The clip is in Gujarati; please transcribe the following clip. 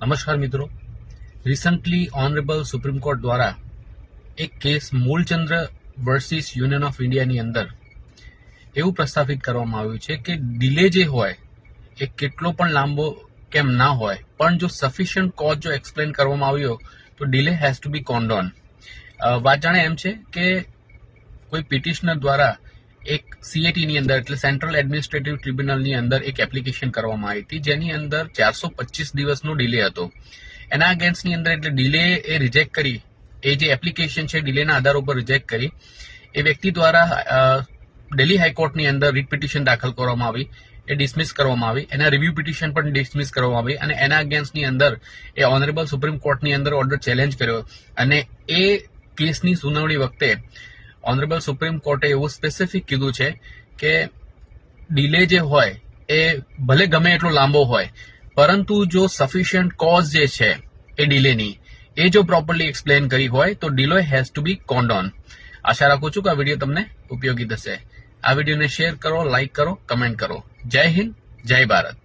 નમસ્કાર મિત્રો, રિસન્ટલી ઓનરેબલ સુપ્રીમ કોર્ટ દ્વારા એક કેસ મૂલચંદ્ર વર્સિસ યુનિયન ઓફ ઇન્ડિયાની અંદર એવું પ્રસ્થાપિત કરવામાં આવ્યું છે કે ડિલે જે હોય એ કેટલો પણ લાંબો કેમ ના હોય, પણ જો સફિશિયન્ટ કોઝ જો એક્સપ્લેન કરવામાં આવ્યો તો ડિલે હેઝ ટુ બી કોન્ડોન. વાત જાણે એમ છે કે કોઈ પિટિશનર દ્વારા એક સીએટીની અંદર એટલે સેન્ટ્રલ એડમિનિસ્ટ્રેટિવ ટ્રિબ્યુનલની અંદર એક એપ્લિકેશન કરવામાં આવી હતી, જેની અંદર 425 દિવસનો ડિલે હતો. એના અગેન્સ્ટની અંદર એટલે ડિલે એ રિજેક્ટ કરી, એ જે એપ્લિકેશન છે ડિલેના આધાર ઉપર રિજેક્ટ કરી, એ વ્યક્તિ દ્વારા દિલ્હી હાઈકોર્ટની અંદર રીટ પિટિશન દાખલ કરવામાં આવી, એ ડિસમિસ કરવામાં આવી, એના રિવ્યુ પિટિશન પણ ડિસમિસ કરવામાં આવી અને એના અગેન્સ્ટની અંદર એ ઓનરેબલ સુપ્રીમ કોર્ટની અંદર ઓર્ડર ચેલેન્જ કર્યો અને એ કેસની સુનાવણી વખતે ઓનરેબલ સુપ્રીમ કોર્ટે એવું સ્પેસિફિક કીધું છે કે ડિલે જે હોય એ ભલે ગમે એટલો લાંબો હોય, પરંતુ જો સફિશિયન્ટ કોઝ જે છે એ ડિલેની એ જો પ્રોપરલી એક્સપ્લેન કરી હોય તો ડિલે હેઝ ટુ બી કોન્ડોન. આશા રાખું છું કે આ વિડીયો તમને ઉપયોગી થશે. આ વિડીયોને શેર કરો, લાઇક કરો, કમેન્ટ કરો. જય હિન્દ, જય ભારત.